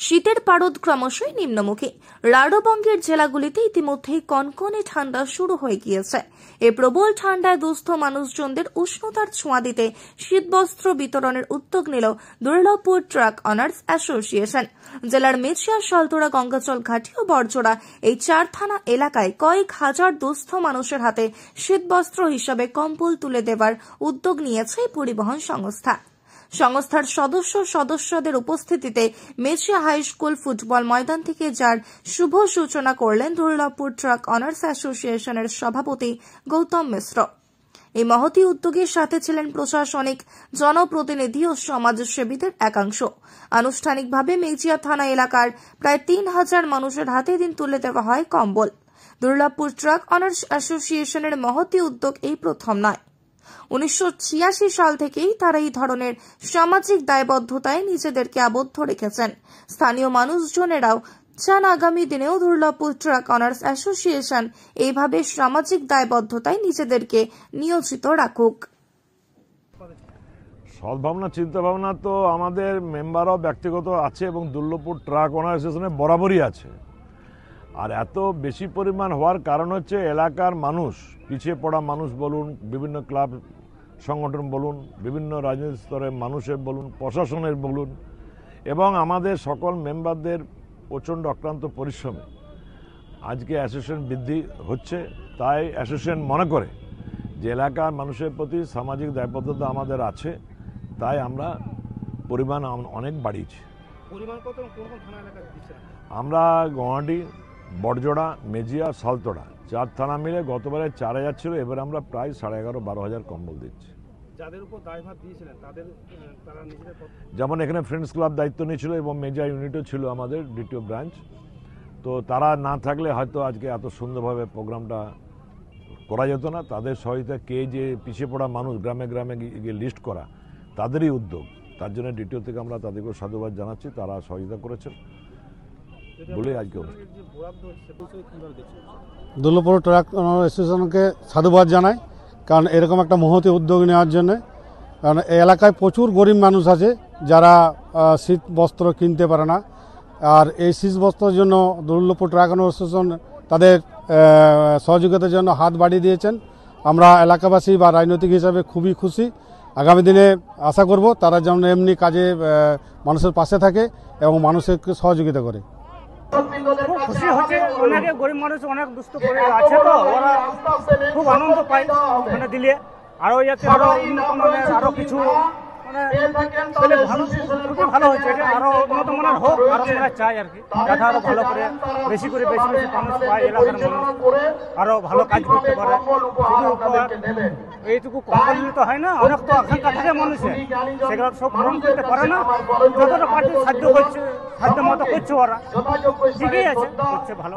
শীতের পারদ ক্রমশই নিম্নমুখী। রাঢ়বঙ্গের জেলাগুলিতে ইতিমধ্যেই কনকনে ঠান্ডা শুরু হয়ে গিয়েছে। এই প্রবল ঠান্ডায় দুস্থ মানুষজনদের উষ্ণতার ছোঁয়া দিতে শীতবস্ত্র বিতরণের উদ্যোগ নিল দুর্লভপুর ট্রাক অনার্স অ্যাসোসিয়েশন। জেলার মেচিয়া, সালতোড়া, গঙ্গাচল ঘাটি ও বড়জোড়া এই 4 থানা এলাকায় কয়েক হাজার দুস্থ মানুষের হাতে শীতবস্ত্র হিসাবে কম্বল তুলে দেওয়ার উদ্যোগ নিয়েছে পরিবহন সংস্থা। সংস্থার সদস্যদের উপস্থিতিতে মেচিয়া হাই স্কুল ফুটবল ময়দান থেকে যার শুভ সূচনা করলেন দুর্লভপুর ট্রাক অনার্স অ্যাসোসিয়েশনের সভাপতি গৌতম মিশ্র। এই মহতী উদ্যোগের সাথে ছিলেন প্রশাসনিক, জনপ্রতিনিধি ও সমাজসেবীদের একাংশ। আনুষ্ঠানিকভাবে মেচিয়া থানা এলাকার প্রায় 3000 মানুষের হাতে দিন তুলে দেওয়া হয় কম্বল। দুর্লভপুর ট্রাক অনার্স অ্যাসোসিয়েশনের মহতী উদ্যোগ এই প্রথম নয়। 1986 সাল থেকেই তারা এই ধরনের সামাজিক দায়বদ্ধতায় নিজেদেরকে আবদ্ধ রেখেছেন। স্থানীয় মানুষজনেরাও চান আগামী দিনেও দুর্লভপুর ট্রাক অনার্স অ্যাসোসিয়েশন এইভাবে সামাজিক দায়বদ্ধতায় নিজেদেরকে নিয়োজিত রাখুক। সদ্ভাবনা, চিন্তা ভাবনা তো আমাদের মেম্বারও ব্যক্তিগত আছে এবং দুর্লভপুর ট্রাক অনার্স অ্যাসোসিয়েশনে বরাবরই আছে। আর এত বেশি পরিমাণ হওয়ার কারণ হচ্ছে এলাকার মানুষ, পিছিয়ে পড়া মানুষ বলুন, বিভিন্ন ক্লাব সংগঠন বলুন, বিভিন্ন রাজনৈতিক স্তরের মানুষের বলুন, প্রশাসনের বলুন, এবং আমাদের সকল মেম্বারদের প্রচণ্ড অক্লান্ত পরিশ্রমে আজকে অ্যাসোসিয়েশন বৃদ্ধি হচ্ছে। তাই অ্যাসোসিয়েশন মনে করে যে এলাকার মানুষের প্রতি সামাজিক দায়বদ্ধতা আমাদের আছে, তাই আমরা পরিমাণ অনেক বাড়িয়েছি। আমরা গঙ্গাটি, বড়জোড়া, মেজিয়া, সালতোড়া 4 থানা মিলে গতবারে 4000 ছিল, এবার আমরা প্রায় 11,500-12,000 কম্বল দিচ্ছি। যেমন এখানে ফ্রেন্ডস ক্লাব দায়িত্ব নিয়েছিল এবং মেজিয়া ইউনিটও ছিল আমাদের দ্বিতীয় ব্রাঞ্চ। তো তারা না থাকলে হয়তো আজকে এত সুন্দরভাবে প্রোগ্রামটা করা যেত না। তাদের সহায়তা, কে যে পিছিয়ে পড়া মানুষ গ্রামে গ্রামে গিয়ে লিস্ট করা, তাদেরই উদ্যোগ। তার জন্য দ্বিতীয় থেকে আমরা তাদেরকেও সাধুবাদ জানাচ্ছি, তারা সহযোগিতা করেছেন বলে আজকে দুর্লভপুর ট্রাক অ্যাসোসিয়েশনকে সাধুবাদ জানাই, কারণ এরকম একটা মহতী উদ্যোগ নেওয়ার জন্য। কারণ এই এলাকায় প্রচুর গরিব মানুষ আছে যারা শীত বস্ত্র কিনতে পারে না। আর এই শীত বস্ত্রের জন্য দুর্লভপুর ট্রাক অ্যাসোসিয়েশন তাদের সহযোগিতার জন্য হাত বাড়িয়ে দিয়েছেন। আমরা এলাকাবাসী বা রাজনৈতিক হিসাবে খুবই খুশি। আগামী দিনে আশা করব তারা যেন এমনি কাজে মানুষের পাশে থাকে এবং মানুষকে সহযোগিতা করে। খুশি হচ্ছে, অনেকে গরিব মানুষ অনেক দুস্থ করে আছে, তো ওরা খুব আনন্দ পায় মানে দিলে। আরো যাতে আরো উন্নত মানের আরো কিছু মানে খুবই ভালো হচ্ছে, এটা আরো উন্নত মানের হোক, আরো আমরা চাই আর কি, যাতে আরো ভালো করে বেশি মানুষ পায়, এলাকার মানুষ আরো ভালো কাজ করতে পারে। এইটুকু কম্বল তো হয় না, অনেক তো আকাঙ্ক্ষা থাকে মানুষের, সেগুলো সব পূরণ করতে পারে না। যতটা পার্টি সাহায্য করছে, সাধ্য মতো করছে, ওরা ঠিকই আছে, করছে ভালো।